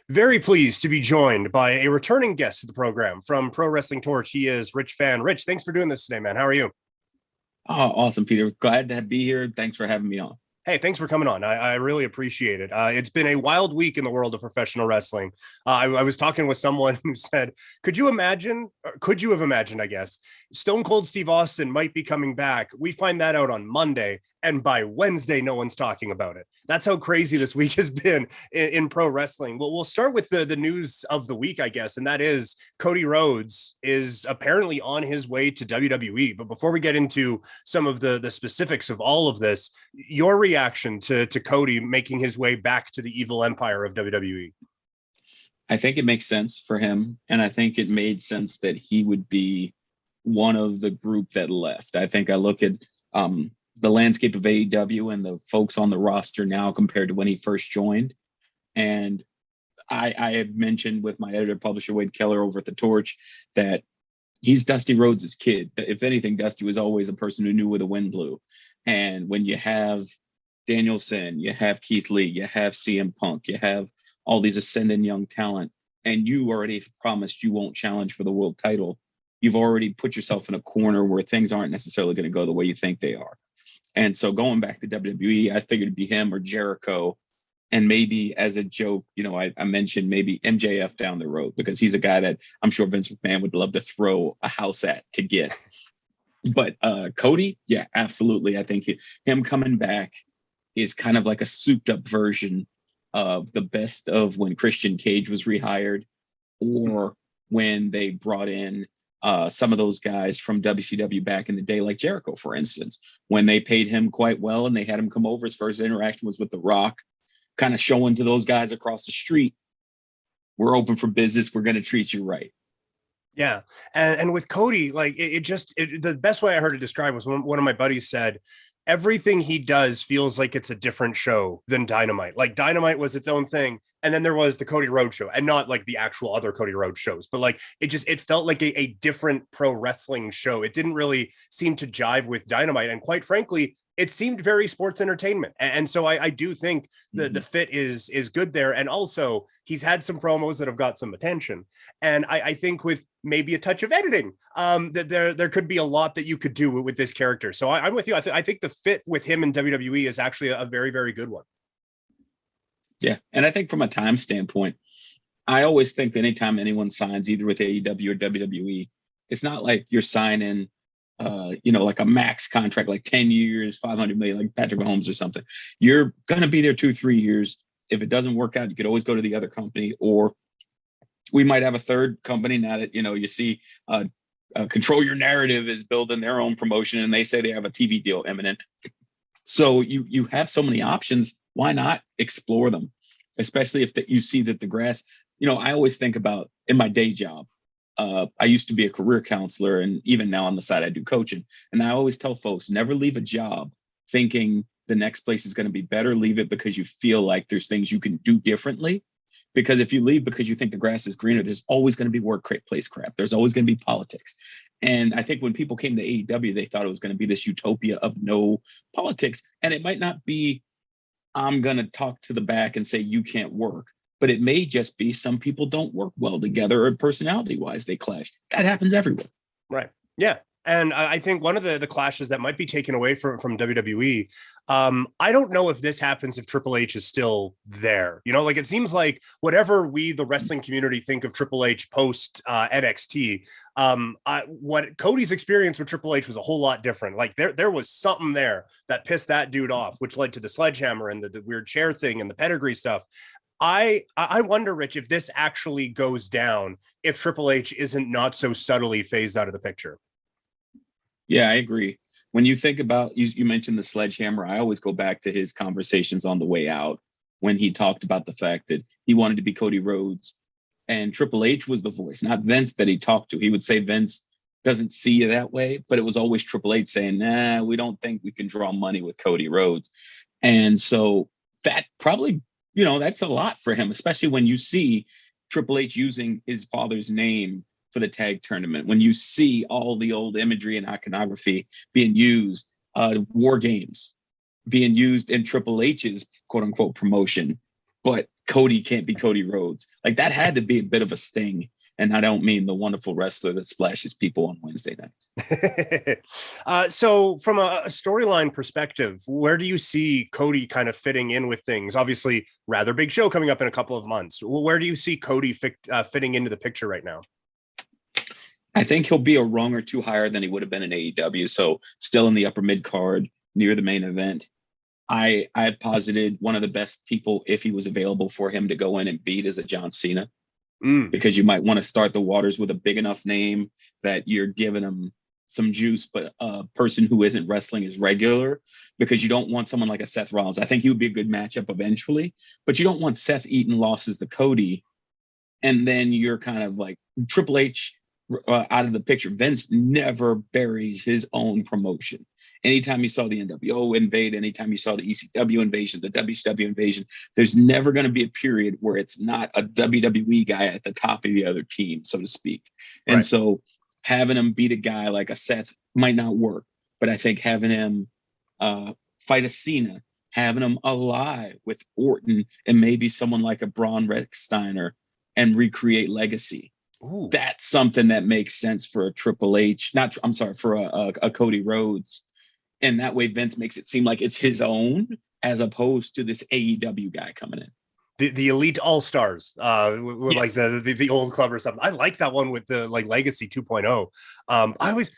Very pleased to be joined by a returning guest to the program from Pro Wrestling Torch. He is Rich Fann. Rich, thanks for doing this today, man. How are you? Oh, awesome, Peter. Glad to be here. Thanks for having me on. Hey, thanks for coming on. I really appreciate it. It's been a wild week in the world of professional wrestling. I was talking with someone who said, could you imagine, or could you have imagined, I guess, Stone Cold Steve Austin might be coming back. We find that out on Monday, and by Wednesday, no one's talking about it. That's how crazy this week has been in pro wrestling. Well, we'll start with the news of the week, I guess, and that is Cody Rhodes is apparently on his way to WWE. But before we get into some of the specifics of all of this, your reaction to Cody making his way back to the evil empire of WWE? I think it makes sense for him, and I think it made sense that he would be one of the group that left. I think I look at the landscape of AEW and the folks on the roster now compared to when he first joined. And I had mentioned with my editor publisher, Wade Keller over at the Torch, that he's Dusty Rhodes' kid. If anything, Dusty was always a person who knew where the wind blew. And when you have Danielson, you have Keith Lee, you have CM Punk, you have all these ascending young talent, and you already promised you won't challenge for the world title, you've already put yourself in a corner where things aren't necessarily going to go the way you think they are. And so going back to WWE, I figured it'd be him or Jericho. And maybe as a joke, I mentioned maybe MJF down the road, because he's a guy that I'm sure Vince McMahon would love to throw a house at to get. But Cody, yeah, absolutely. I think him coming back is kind of like a souped up version of the best of when Christian Cage was rehired, or when they brought in some of those guys from WCW back in the day, like Jericho, for instance, when they paid him quite well and they had him come over. His first interaction was with The Rock, kind of showing to those guys across the street, we're open for business. We're going to treat you right. Yeah. And with Cody, like the best way I heard it described was one of my buddies said, everything he does feels like it's a different show than Dynamite. Like Dynamite was its own thing. And then there was the Cody Rhodes show, and not like the actual other Cody Rhodes shows, but like it felt like a different pro wrestling show. It didn't really seem to jive with Dynamite. And quite frankly, it seemed very sports entertainment. And so I do think the fit is good there. And also he's had some promos that have got some attention. And I think with maybe a touch of editing, that there could be a lot that you could do with this character. So I'm with you. I think the fit with him in WWE is actually a very, very good one. Yeah. And I think from a time standpoint, I always think that anytime anyone signs either with AEW or WWE, it's not like you're signing like a max contract, like 10 years, 500 million, like Patrick Mahomes or something. You're going to be there 2-3 years. If it doesn't work out, you could always go to the other company, or we might have a third company now that, you see Control Your Narrative is building their own promotion, and they say they have a TV deal imminent. So you have so many options. Why not explore them? Especially if you see that the grass, I always think about in my day job, I used to be a career counselor, and even now on the side, I do coaching. And I always tell folks, never leave a job thinking the next place is going to be better. Leave it because you feel like there's things you can do differently. Because if you leave because you think the grass is greener, there's always going to be workplace crap. There's always going to be politics. And I think when people came to AEW, they thought it was going to be this utopia of no politics. And it might not be, I'm going to talk to the back and say, you can't work. But it may just be some people don't work well together, or personality-wise, they clash. That happens everywhere. Right. Yeah. And I think one of the clashes that might be taken away from WWE, I don't know if this happens if Triple H is still there. Like it seems like whatever we, the wrestling community, think of Triple H post NXT, what Cody's experience with Triple H was a whole lot different. Like there was something there that pissed that dude off, which led to the sledgehammer and the weird chair thing and the pedigree stuff. I wonder, Rich, if this actually goes down, if Triple H isn't not so subtly phased out of the picture. Yeah, I agree. When you think about, you mentioned the sledgehammer, I always go back to his conversations on the way out when he talked about the fact that he wanted to be Cody Rhodes, and Triple H was the voice, not Vince, that he talked to. He would say Vince doesn't see you that way, but it was always Triple H saying, nah, we don't think we can draw money with Cody Rhodes. And so that probably, that's a lot for him, especially when you see Triple H using his father's name for the tag tournament, when you see all the old imagery and iconography being used, war games being used in Triple H's quote unquote promotion. but Cody can't be Cody Rhodes. Like that had to be a bit of a sting. And I don't mean the wonderful wrestler that splashes people on Wednesday nights. So from a storyline perspective, where do you see Cody kind of fitting in with things? Obviously, rather big show coming up in a couple of months. Where do you see Cody fitting into the picture right now? I think he'll be a rung or two higher than he would have been in AEW. So still in the upper mid card near the main event. I had posited one of the best people, if he was available for him to go in and beat, is a John Cena. Because you might want to start the waters with a big enough name that you're giving him some juice, but a person who isn't wrestling is regular, because you don't want someone like a Seth Rollins. I think he would be a good matchup eventually, but you don't want Seth eating losses to Cody. And then you're kind of like Triple H out of the picture. Vince never buries his own promotion. Anytime you saw the NWO invade, anytime you saw the ECW invasion, the WCW invasion, there's never going to be a period where it's not a WWE guy at the top of the other team, so to speak. And so having him beat a guy like a Seth might not work, but I think having him fight a Cena, having him alive with Orton and maybe someone like a Braun Rechsteiner and recreate Legacy. Ooh. That's something that makes sense for a Triple H, for a Cody Rhodes. And that way Vince makes it seem like it's his own, as opposed to this AEW guy coming in. The Elite All-Stars, yes. Like the old club or something. I like that one with the like Legacy 2.0. I always,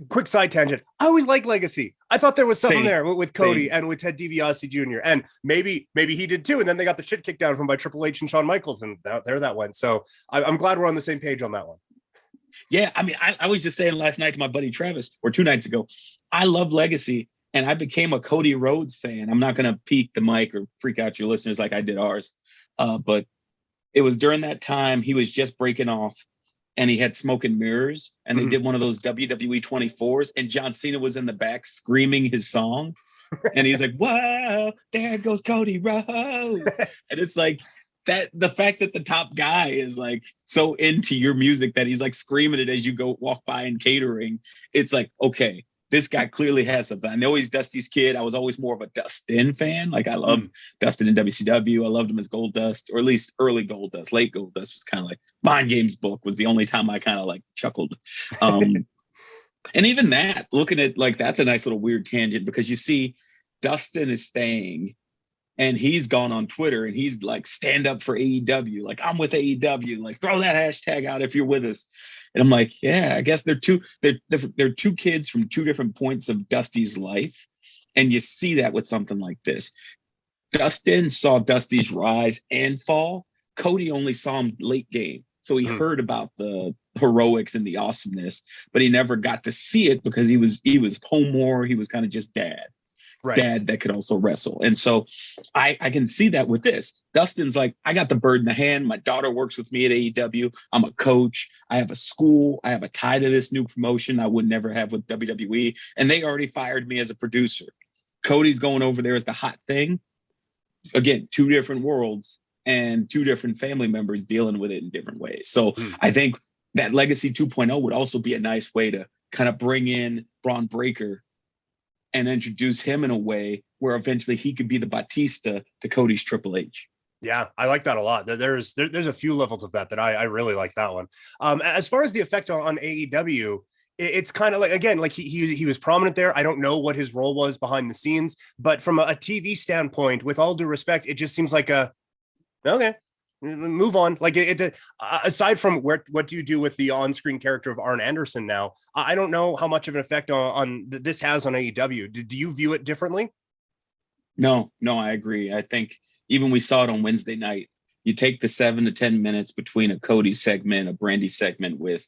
quick side tangent, I always like Legacy. I thought there was something there with Cody and with Ted DiBiase Jr. And maybe he did too. And then they got the shit kicked down from by Triple H and Shawn Michaels, and there that went. So I'm glad we're on the same page on that one. Yeah, I mean, I was just saying last night to my buddy Travis, or 2 nights ago, I love Legacy, and I became a Cody Rhodes fan. I'm not going to peek the mic or freak out your listeners like I did ours, but it was during that time he was just breaking off, and he had Smoke and Mirrors, and they did one of those WWE 24s, and John Cena was in the back screaming his song, and he's like, "Whoa, there goes Cody Rhodes," and it's like, that the fact that the top guy is like so into your music that he's like screaming it as you go walk by in catering. It's like, okay, this guy clearly has something. I know he's Dusty's kid. I was always more of a Dustin fan. Like I loved Dustin in WCW. I loved him as Goldust, or at least early Goldust. Late Goldust was kind of like Mind Games book was the only time I kind of like chuckled. And even that, looking at like, that's a nice little weird tangent, because you see Dustin is staying, and he's gone on Twitter and he's like, stand up for AEW. Like, I'm with AEW. Like, throw that hashtag out if you're with us. And I'm like, yeah, I guess they're two kids from 2 different points of Dusty's life. And you see that with something like this. Dustin saw Dusty's rise and fall. Cody only saw him late game. So he heard about the heroics and the awesomeness, but he never got to see it because he was home more. He was kind of just dad. Dad that could also wrestle. And so I can see that with this. Dustin's like, I got the bird in the hand. My daughter works with me at AEW. I'm a coach. I have a school. I have a tie to this new promotion I would never have with WWE. And they already fired me as a producer. Cody's going over there as the hot thing. Again, 2 different worlds and 2 different family members dealing with it in different ways. So I think that Legacy 2.0 would also be a nice way to kind of bring in Braun Breaker and introduce him in a way where eventually he could be the Batista to Cody's Triple H. Yeah, I like that a lot. There's a few levels of that I really like that one. As far as the effect on AEW, it's kind of like, again, like he was prominent there. I don't know what his role was behind the scenes, but from a TV standpoint, with all due respect, it just seems like okay, move on. Like aside from what do you do with the on-screen character of Arn Anderson now? I don't know how much of an effect on this has on AEW. Do you view it differently? No, I agree. I think even we saw it on Wednesday night. You take the 7 to 10 minutes between a Cody segment, a Brandy segment with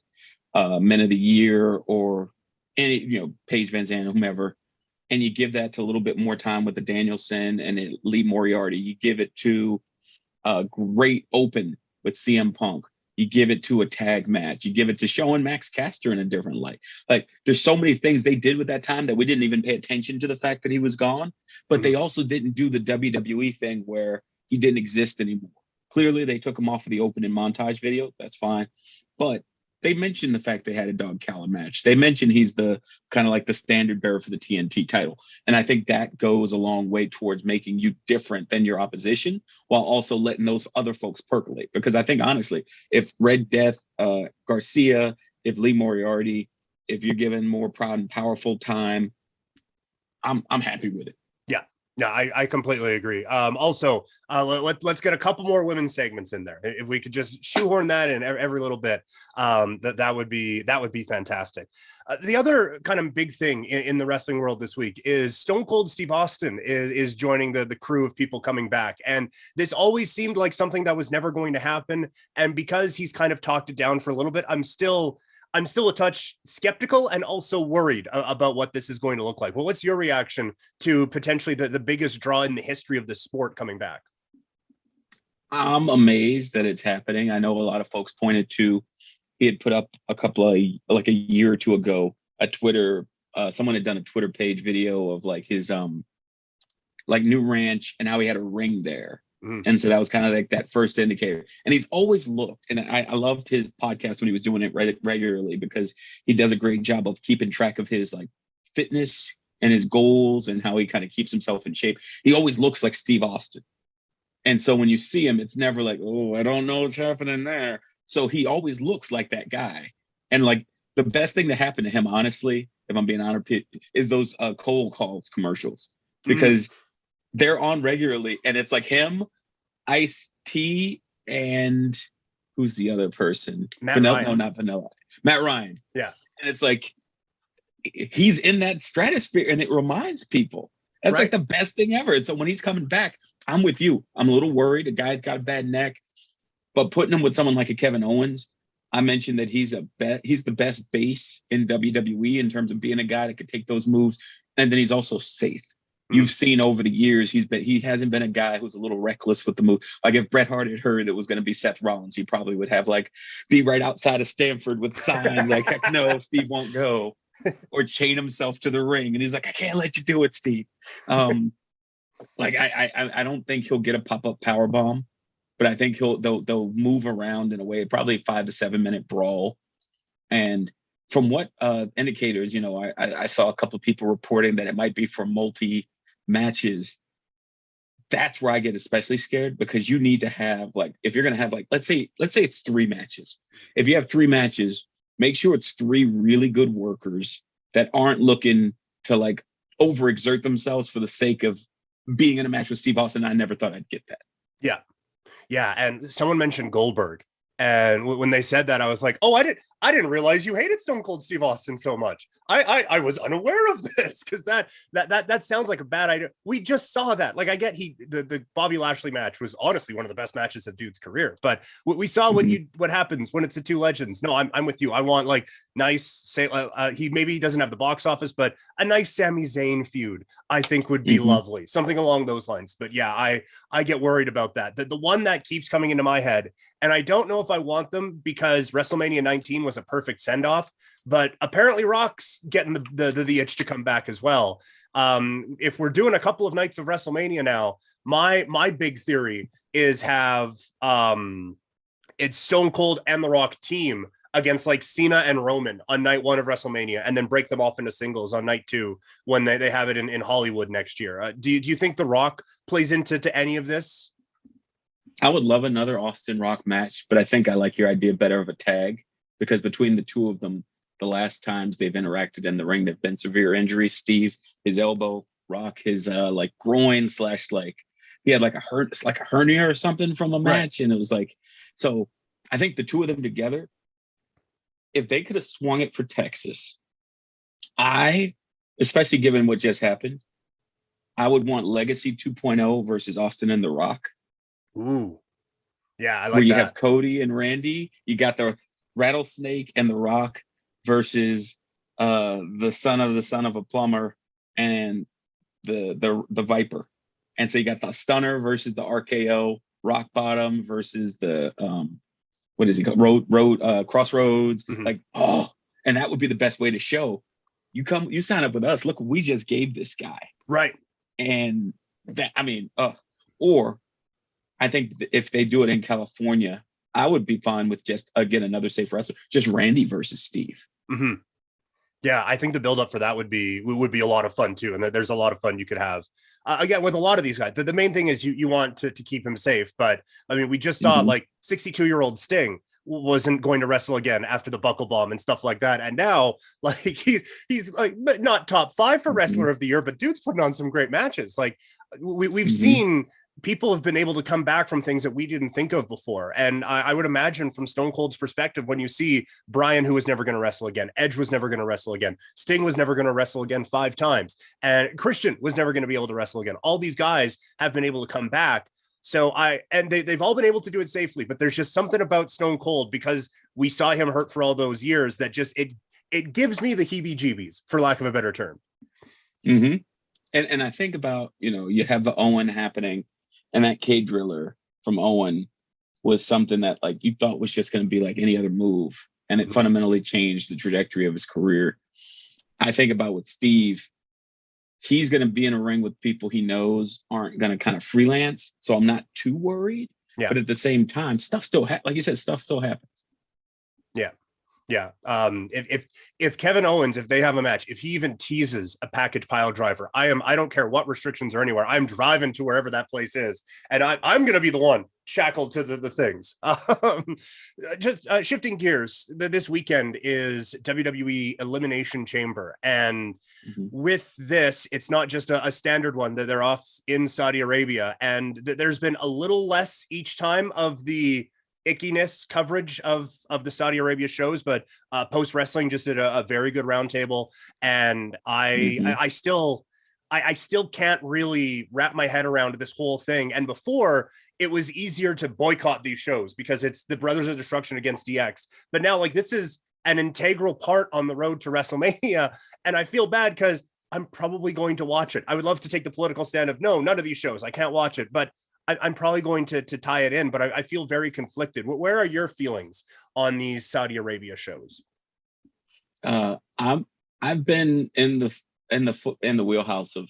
Men of the Year, or any, Paige Van Zandt, whomever, and you give that to a little bit more time with the Danielson and Lee Moriarty. You give it to a great open with CM Punk. You give it to a tag match. You give it to showing Max Caster in a different light. Like, there's so many things they did with that time that we didn't even pay attention to the fact that he was gone. But they also didn't do the WWE thing where he didn't exist anymore. Clearly, they took him off of the opening montage video. That's fine. But they mentioned the fact they had a dog collar match. They mentioned he's the kind of like the standard bearer for the TNT title. And I think that goes a long way towards making you different than your opposition while also letting those other folks percolate. Because I think, honestly, if Red Death, Garcia, if Lee Moriarty, if you're given more proud and powerful time, I'm happy with it. Yeah, I completely agree. Also, let's get a couple more women's segments in there. If we could just shoehorn that in every little bit, that would be fantastic. The other kind of big thing in the wrestling world this week is Stone Cold Steve Austin is joining the crew of people coming back. And this always seemed like something that was never going to happen. And because he's kind of talked it down for a little bit, I'm still a touch skeptical and also worried about what this is going to look like. Well, what's your reaction to potentially the biggest draw in the history of the sport coming back? I'm amazed that it's happening. I know a lot of folks pointed to, he had put up a year or two ago, a Twitter, someone had done a Twitter page video of like his like new ranch and how he had a ring there. And so that was kind of like that first indicator. And he's always looked, and I loved his podcast when he was doing it regularly because he does a great job of keeping track of his like fitness and his goals and how he kind of keeps himself in shape. He always looks like Steve Austin. And so when you see him, it's never like, oh, I don't know what's happening there. So he always looks like that guy. And like the best thing that happened to him, honestly, if I'm being honest, is those cold calls commercials, because they're on regularly, and it's like him, Ice-T, and who's the other person? Vanilla? No, not Vanilla. Matt Ryan. Yeah. And it's like he's in that stratosphere, and it reminds people. That's like the best thing ever. And so when he's coming back, I'm with you. I'm a little worried. The guy's got a bad neck, but putting him with someone like a Kevin Owens, I mentioned that he's the best base in WWE in terms of being a guy that could take those moves, and then he's also safe. You've seen over the years, he hasn't been a guy who's a little reckless with the move. Like if Bret Hart had heard it was going to be Seth Rollins, he probably would have be right outside of Stanford with signs like, heck no, Steve won't go, or chain himself to the ring. And he's like, I can't let you do it, Steve. I don't think he'll get a pop-up power bomb, but I think they'll move around in a way, probably 5 to 7 minute brawl. And from what indicators, I saw a couple of people reporting that it might be for multi matches. That's where I get especially scared, because you need to have if you're going to have let's say it's 3 matches. If you have 3 matches, make sure it's 3 really good workers that aren't looking to overexert themselves for the sake of being in a match with Steve Austin. I never thought I'd get that. Yeah. And someone mentioned Goldberg, and when they said that, I was like, oh, I didn't realize you hated Stone Cold Steve Austin so much. I was unaware of this, because that sounds like a bad idea. We just saw that. I get the Bobby Lashley match was honestly one of the best matches of dude's career, but we saw what happens when it's the 2 legends. No, I'm with you. I want nice, he maybe doesn't have the box office, but a nice Sami Zayn feud I think would be lovely, something along those lines. But yeah, I get worried about that. The one that keeps coming into my head, and I don't know if I want them, because WrestleMania 19 was a perfect send-off, but apparently Rock's getting the itch to come back as well. If we're doing a couple of nights of WrestleMania now, my big theory is have it's Stone Cold and The Rock team against Cena and Roman on night 1 of WrestleMania, and then break them off into singles on night 2 when they have it in Hollywood next year. Do you think The Rock plays into any of this? I would love another Austin Rock match, but I think I like your idea better of a tag, because between the 2 of them, the last times they've interacted in the ring, there've been severe injuries. Steve, his elbow, Rock, his groin / he had a hernia or something from a match. Right. And it was so I think the 2 of them together, if they could have swung it for Texas, especially given what just happened, I would want Legacy 2.0 versus Austin and The Rock. Ooh. Yeah, I like where you that. have Cody and Randy, you got the Rattlesnake and The Rock versus the son of a plumber and the Viper. And so you got the Stunner versus the RKO, Rock Bottom versus the what is he called? Crossroads. And that would be the best way to show. You sign up with us. Look what we just gave this guy. Right. And that, or I think if they do it in California, I would be fine with just, again, another safe wrestler, just Randy versus Steve. Mm-hmm. Yeah, I think the buildup for that would be a lot of fun too, and there's a lot of fun you could have. Again, with a lot of these guys, the main thing is you want to keep him safe. But I mean, we just saw like 62-year-old Sting wasn't going to wrestle again after the buckle bomb and stuff like that, and now like he's like not top 5 for wrestler of the year, but dude's putting on some great matches. Like we've seen people have been able to come back from things that we didn't think of before. And I would imagine from Stone Cold's perspective, when you see Brian, who was never going to wrestle again, Edge was never going to wrestle again, Sting was never going to wrestle again 5 times, and Christian was never going to be able to wrestle again. All these guys have been able to come back. So they've all been able to do it safely, but there's just something about Stone Cold, because we saw him hurt for all those years, that just, it gives me the heebie-jeebies, for lack of a better term. And I think about, you have the Owen happening, and that K Driller from Owen was something that like you thought was just going to be like any other move, and it fundamentally changed the trajectory of his career. I think about with Steve, he's going to be in a ring with people he knows aren't going to kind of freelance, so I'm not too worried. Yeah. But at the same time, stuff still like you said, stuff still happens. Yeah. If Kevin Owens, if they have a match, if he even teases a package pile driver, I don't care what restrictions are anywhere, I'm driving to wherever that place is, and I'm going to be the one shackled to the things. Just shifting gears, this weekend is WWE Elimination Chamber, and with this, it's not just a standard one, that they're off in Saudi Arabia, and there's been a little less each time of the ickiness coverage of the Saudi Arabia shows, but Post Wrestling just did a very good roundtable, and I still can't really wrap my head around this whole thing. And before, it was easier to boycott these shows because it's the Brothers of Destruction against DX, but now like this is an integral part on the road to WrestleMania, and I feel bad because I'm probably going to watch it. I would love to take the political stand of no, none of these shows, I can't watch it, but I'm probably going to tie it in, but I feel very conflicted. Where are your feelings on these Saudi Arabia shows? I've been in the wheelhouse of,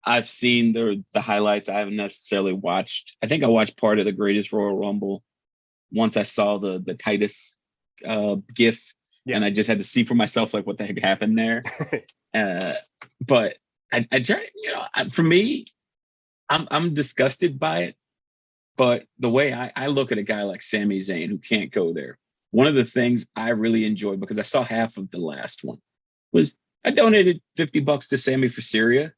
I've seen the highlights. I haven't necessarily watched. I think I watched part of the Greatest Royal Rumble once I saw the Titus GIF, and I just had to see for myself like what the heck happened there. But I try, for me, I'm disgusted by it, but the way I look at a guy like Sami Zayn who can't go there, one of the things I really enjoyed, because I saw half of the last one, was I donated $50 to Sami for Syria,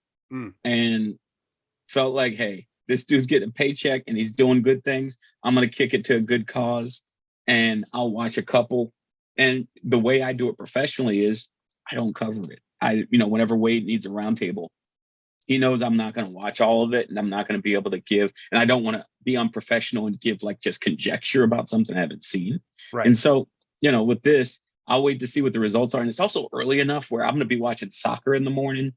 and felt like, hey, this dude's getting a paycheck and he's doing good things. I'm going to kick it to a good cause, and I'll watch a couple. And the way I do it professionally is I don't cover it. Whenever Wade needs a roundtable, he knows I'm not going to watch all of it, and I'm not going to be able to give, and I don't want to be unprofessional and give like just conjecture about something I haven't seen. Right. And so, with this, I'll wait to see what the results are. And it's also early enough where I'm going to be watching soccer in the morning,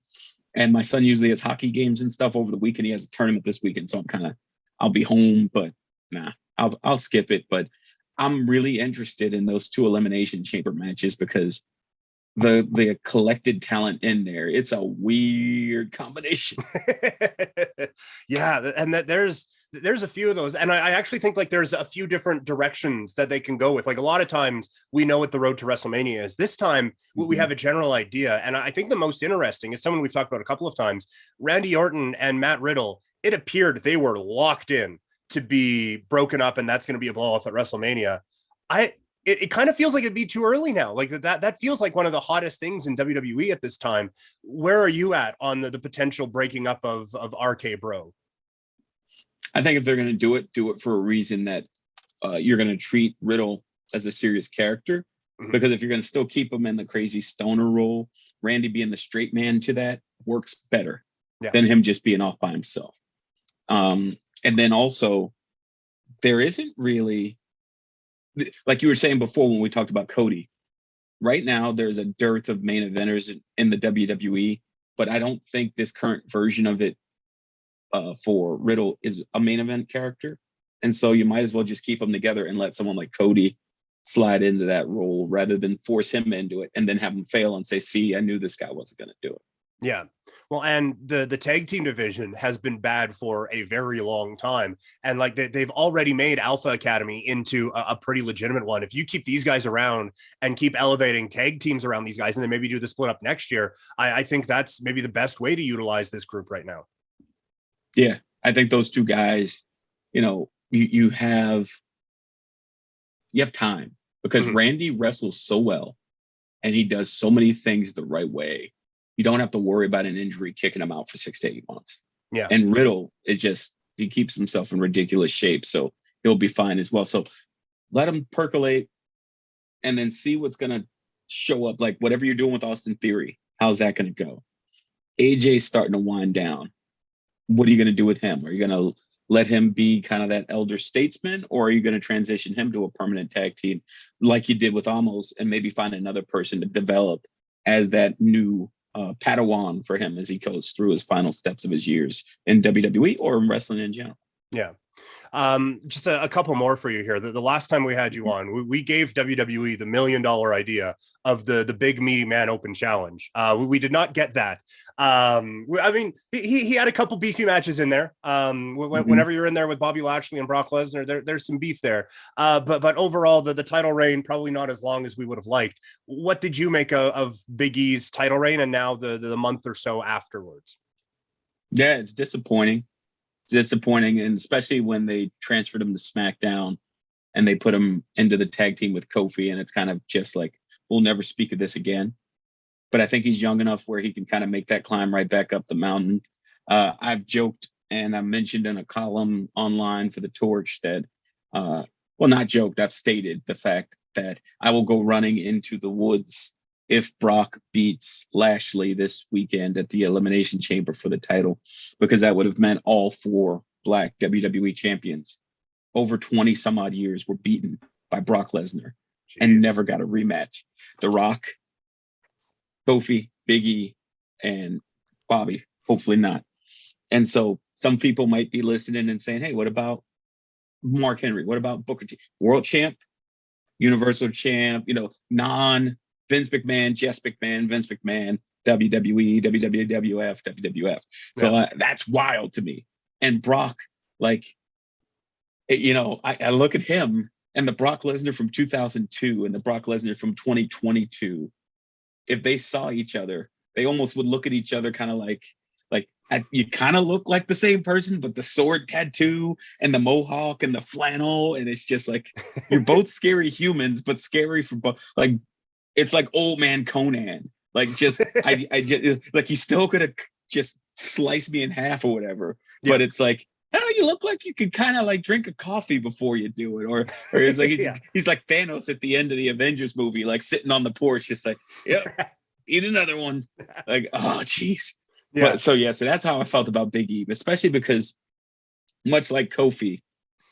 and my son usually has hockey games and stuff over the weekend. He has a tournament this weekend, so I'll be home, but I'll skip it. But I'm really interested in those 2 Elimination Chamber matches, because the collected talent in there, it's a weird combination. Yeah, and that there's a few of those, and I actually think like there's a few different directions that they can go with. Like a lot of times we know what the road to WrestleMania is. This time we have a general idea, and I think the most interesting is someone we've talked about a couple of times, Randy Orton and Matt Riddle. It appeared they were locked in to be broken up, and that's going to be a blow off at WrestleMania. It kind of feels like it'd be too early now. Like that feels like one of the hottest things in WWE at this time. Where are you at on the potential breaking up of RK Bro? I think if they're going to do it for a reason that you're going to treat Riddle as a serious character, because if you're going to still keep him in the crazy stoner role, Randy being the straight man to that works better than him just being off by himself. And then also, there isn't really, like you were saying before when we talked about Cody, right now there's a dearth of main eventers in the WWE, but I don't think this current version of it for Riddle is a main event character. And so you might as well just keep them together and let someone like Cody slide into that role rather than force him into it and then have him fail and say, see, I knew this guy wasn't going to do it. Yeah. Well, and the tag team division has been bad for a very long time. And like they've already made Alpha Academy into a pretty legitimate one. If you keep these guys around and keep elevating tag teams around these guys and then maybe do the split up next year, I think that's maybe the best way to utilize this group right now. Yeah. I think those two guys, you know, you have time because Randy wrestles so well and he does so many things the right way. You don't have to worry about an injury kicking him out for 6 to 8 months. Yeah. And Riddle is just, he keeps himself in ridiculous shape. So he'll be fine as well. So let him percolate and then see what's going to show up. Like whatever you're doing with Austin Theory, how's that going to go? AJ's starting to wind down. What are you going to do with him? Are you going to let him be kind of that elder statesman, or are you going to transition him to a permanent tag team like you did with Amos and maybe find another person to develop as that new Padawan for him as he goes through his final steps of his years in WWE or in wrestling in general? Yeah. Just a couple more for you here. The last time we had you on, we gave WWE the $1 million idea of the big meaty man open challenge. We did not get that. I mean, he had a couple beefy matches in there. Whenever you're in there with Bobby Lashley and Brock Lesnar, there's some beef there. But overall, the title reign probably not as long as we would have liked. What did you make of Big E's title reign and now the month or so afterwards? Yeah, it's disappointing. Disappointing, and especially when they transferred him to SmackDown and they put him into the tag team with Kofi, and it's kind of just like, we'll never speak of this again. But I think he's young enough where he can kind of make that climb right back up the mountain. I've joked and I mentioned in a column online for the Torch that, well, not joked, I've stated the fact that I will go running into the woods if Brock beats Lashley this weekend at the Elimination Chamber for the title, because that would have meant all 4 Black WWE champions over 20 some odd years were beaten by Brock Lesnar and never got a rematch. The Rock, Kofi, Big E, and Bobby, hopefully not. And so some people might be listening and saying, hey, what about Mark Henry? What about Booker T? World champ, Universal champ, Vince McMahon, Jess McMahon, Vince McMahon, WWE, WWF, WWF. So that's wild to me. And Brock, I look at him and the Brock Lesnar from 2002 and the Brock Lesnar from 2022. If they saw each other, they almost would look at each other kind of like you kind of look like the same person, but the sword tattoo and the mohawk and the flannel, and it's just like you're both scary humans, but scary for both. Like, it's like old man Conan. Like, just I just like, you still could have just sliced me in half or whatever. Yeah. But it's like, oh, you look like you could kind of like drink a coffee before you do it, or it's like he's like Thanos at the end of the Avengers movie, like sitting on the porch, just like, yep, eat another one. Like, oh, jeez. Yeah. But so that's how I felt about Big E, especially because much like Kofi,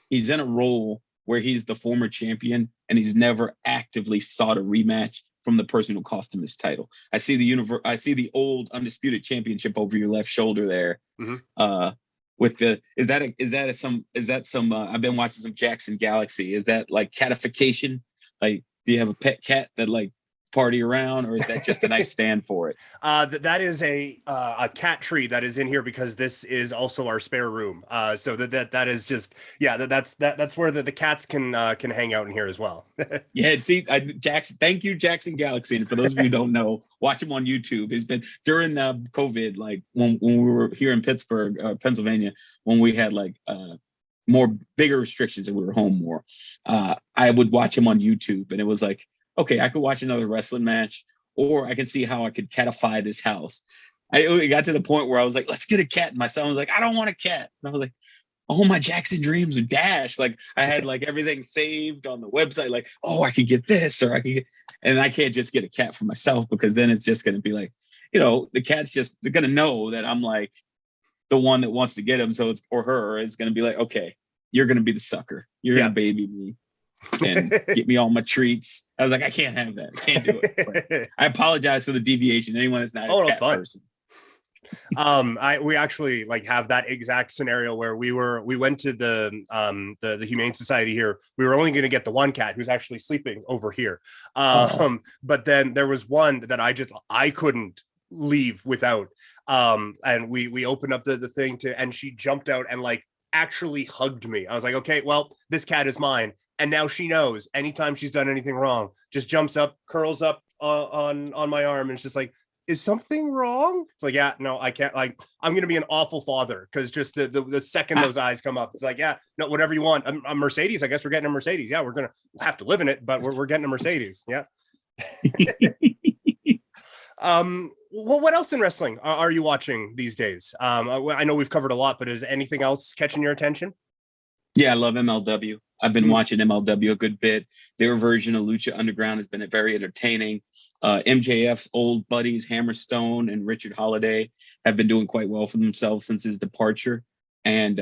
he's in a role where he's the former champion and he's never actively sought a rematch from the person who cost him his title. I see the old undisputed championship over your left shoulder there. Mm-hmm. With the is that some I've been watching some Jackson Galaxy. Is that like catification? Like, do you have a pet cat that like party around, or is that just a nice stand for it? That is a cat tree that is in here because this is also our spare room. So that is just that's where the cats can hang out in here as well. Yeah, see, Jackson, thank you, Jackson Galaxy. And for those of you who don't know, watch him on YouTube. He's been during COVID, like when we were here in Pittsburgh, Pennsylvania, when we had like more bigger restrictions and we were home more. I would watch him on YouTube, and it was like, okay, I could watch another wrestling match, or I can see how I could catify this house. It got to the point where I was like, let's get a cat. And my son was like, I don't want a cat. And I was like, oh, my Jackson dreams are dashed. Like, I had like everything saved on the website. Like, oh, I could get this, or I could get, and I can't just get a cat for myself, because then it's just going to be like, the cat's they're going to know that I'm like the one that wants to get him. So it's, or her is going to be like, okay, you're going to be the sucker. You're going to baby me and get me all my treats. I was like, I can't have that. I can't do it. But I apologize for the deviation. Anyone that's not a cat person. We actually like have that exact scenario where we went to the Humane Society here. We were only going to get the one cat who's actually sleeping over here. But then there was one that I couldn't leave without. And we opened up the thing and she jumped out and like actually hugged me. I was like, okay, well, this cat is mine. And now she knows anytime she's done anything wrong, just jumps up, curls up on my arm, and it's just like, is something wrong? It's like, yeah, no, I can't. Like, I'm gonna be an awful father because just the second those eyes come up, it's like, yeah, no, whatever you want. A Mercedes, I guess we're getting a Mercedes. Yeah, we're gonna have to live in it, but we're getting a Mercedes. Yeah. Well, what else in wrestling are you watching these days? I know we've covered a lot, but is anything else catching your attention? Yeah, I love MLW. I've been watching MLW a good bit. Their version of Lucha Underground has been very entertaining. MJF's old buddies, Hammerstone and Richard Holiday, have been doing quite well for themselves since his departure. And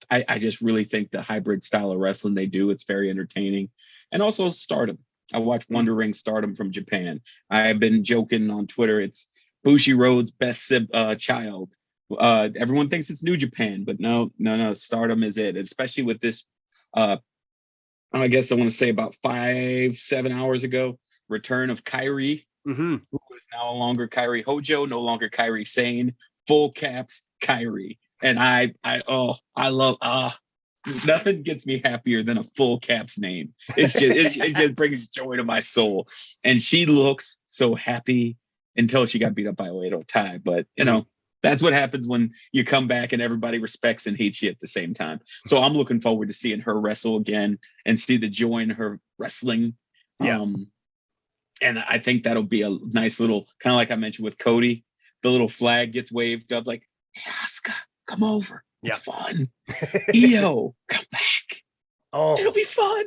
I just really think the hybrid style of wrestling they do, it's very entertaining. And also Stardom. I watch Wonder Ring Stardom from Japan. I've been joking on Twitter. It's Bushi Rhodes' best child. Everyone thinks it's New Japan, but no. Stardom is it, especially with this. I guess I want to say about 5-7 hours ago, return of Kairi, who is no longer Kairi Hojo, no longer Kairi Sane, full caps Kairi. And I love nothing gets me happier than a full caps name. It's just it just brings joy to my soul. And she looks so happy until she got beat up by Oedo Tai. But you know, that's what happens when you come back and everybody respects and hates you at the same time. So I'm looking forward to seeing her wrestle again and see the joy in her wrestling. Yeah. And I think that'll be a nice little, kind of like I mentioned with Cody, the little flag gets waved up like, hey, Asuka, come over. It's fun. Io, come back. Oh, it'll be fun.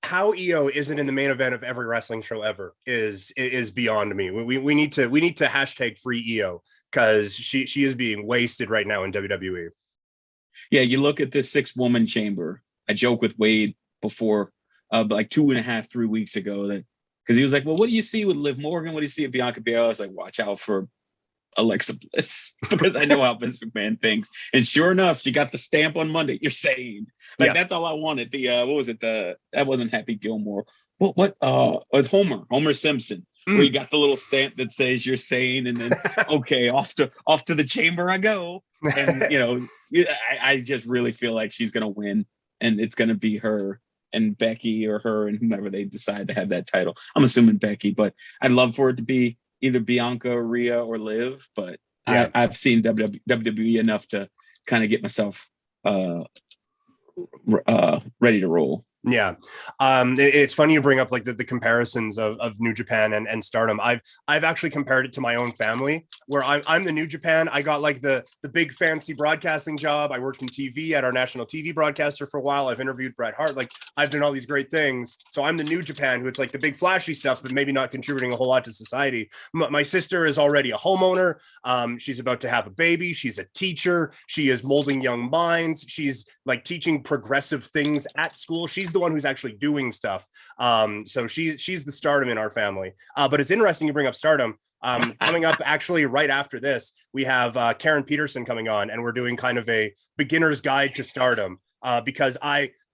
How Io isn't in the main event of every wrestling show ever is beyond me. We need to hashtag free Io because she is being wasted right now in WWE. Yeah, you look at this 6-woman chamber. I joke with Wade before, like 2.5, 3 weeks ago, that because he was like, well, what do you see with Liv Morgan? What do you see with Bianca Belair? I was like, watch out for Alexa Bliss, because I know how Vince McMahon thinks. And sure enough, she got the stamp on Monday. You're sane. Like, that's all I wanted. The what was it? That wasn't Happy Gilmore. What Homer Simpson, where you got the little stamp that says you're sane, and then okay, off to the chamber I go. And you know, I just really feel like she's gonna win, and it's gonna be her and Becky, or her and whomever they decide to have that title. I'm assuming Becky, but I'd love for it to be either Bianca, Rhea, or Liv. But I've seen WWE enough to kind of get myself ready to roll. Yeah. It's funny you bring up like the comparisons of New Japan and Stardom. I've actually compared it to my own family, where I'm the New Japan. I got like the big fancy broadcasting job. I worked in TV at our national TV broadcaster for a while. I've interviewed Bret Hart. Like, I've done all these great things. So I'm the New Japan, who it's like the big flashy stuff, but maybe not contributing a whole lot to society. My sister is already a homeowner. She's about to have a baby. She's a teacher. She is molding young minds. She's like teaching progressive things at school. She's the one who's actually doing stuff. So she's the Stardom in our family. But it's interesting you bring up Stardom. Coming up actually right after this, we have Karen Peterson coming on, and we're doing kind of a beginner's guide to Stardom, because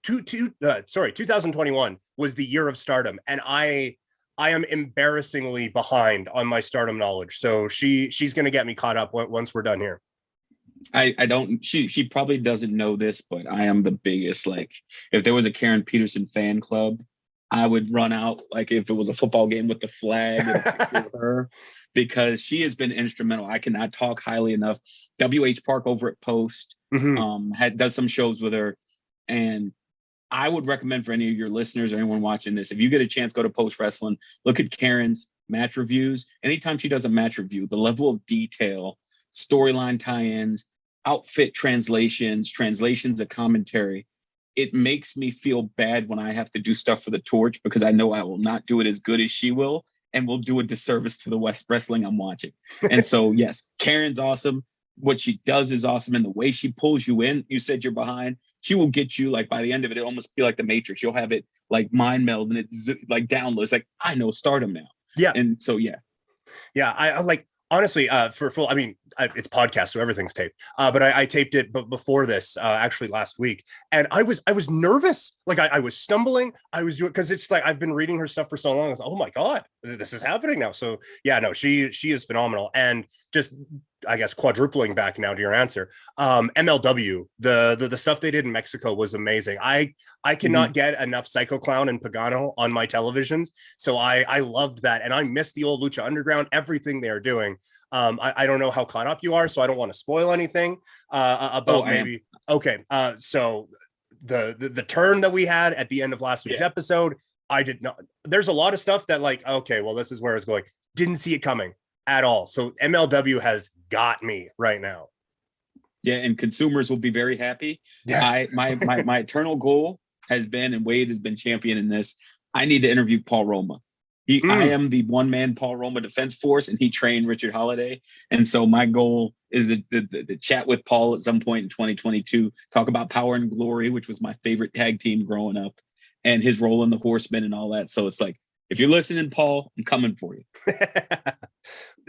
2021 was the year of Stardom, and I am embarrassingly behind on my Stardom knowledge. So she's going to get me caught up once we're done here. I don't, she probably doesn't know this, but I am the biggest, like, if there was a Karen Peterson fan club, I would run out, like if it was a football game with the flag with her, because she has been instrumental. I cannot talk highly enough. WH Park over at Post does some shows with her, and I would recommend for any of your listeners or anyone watching this, if you get a chance, go to Post Wrestling, look at Karen's match reviews. Anytime she does a match review, the level of detail, storyline tie-ins, outfit translations of commentary, it makes me feel bad when I have to do stuff for the Torch, because I know I will not do it as good as she will, and will do a disservice to the wrestling I'm watching. And so, yes, Karen's awesome. What she does is awesome. And the way she pulls you in, you said you're behind, she will get you, like, by the end of it, it almost be like the Matrix. You'll have it like mind meld, and it like downloads. Like, I know Stardom now. Yeah. And so, yeah. Yeah. I like, Honestly, for full, I mean, it's podcast, so everything's taped. But I taped it, but before this, actually last week, and I was nervous. Like I was stumbling. I was doing because it's like I've been reading her stuff for so long. I was like, oh my god, this is happening now. So yeah, no, she is phenomenal, and just I guess quadrupling back now to your answer. MLW, the stuff they did in Mexico was amazing. I cannot get enough Psycho Clown and Pagano on my televisions, so I loved that, and I miss the old Lucha Underground, everything they are doing. I don't know how caught up you are, so I don't want to spoil anything about maybe. Okay, so the turn that we had at the end of last week's episode, I did not. There's a lot of stuff that like, okay, well, this is where it's going. Didn't see it coming at all. So MLW has got me right now. Yeah, and consumers will be very happy. Yes. My eternal goal has been, and Wade has been champion in this, I need to interview Paul Roma. I am the one-man Paul Roma defense force, and he trained Richard Holiday. And so my goal is to chat with Paul at some point in 2022, talk about Power and Glory, which was my favorite tag team growing up, and his role in the Horsemen and all that. So it's like, if you're listening, Paul, I'm coming for you.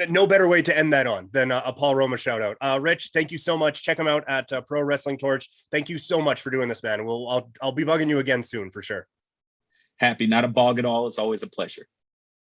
No better way to end that on than a Paul Roma shout out. Rich, thank you so much. Check him out at Pro Wrestling Torch. Thank you so much for doing this, man. I'll be bugging you again soon for sure. Happy, not a bog at all. It's always a pleasure.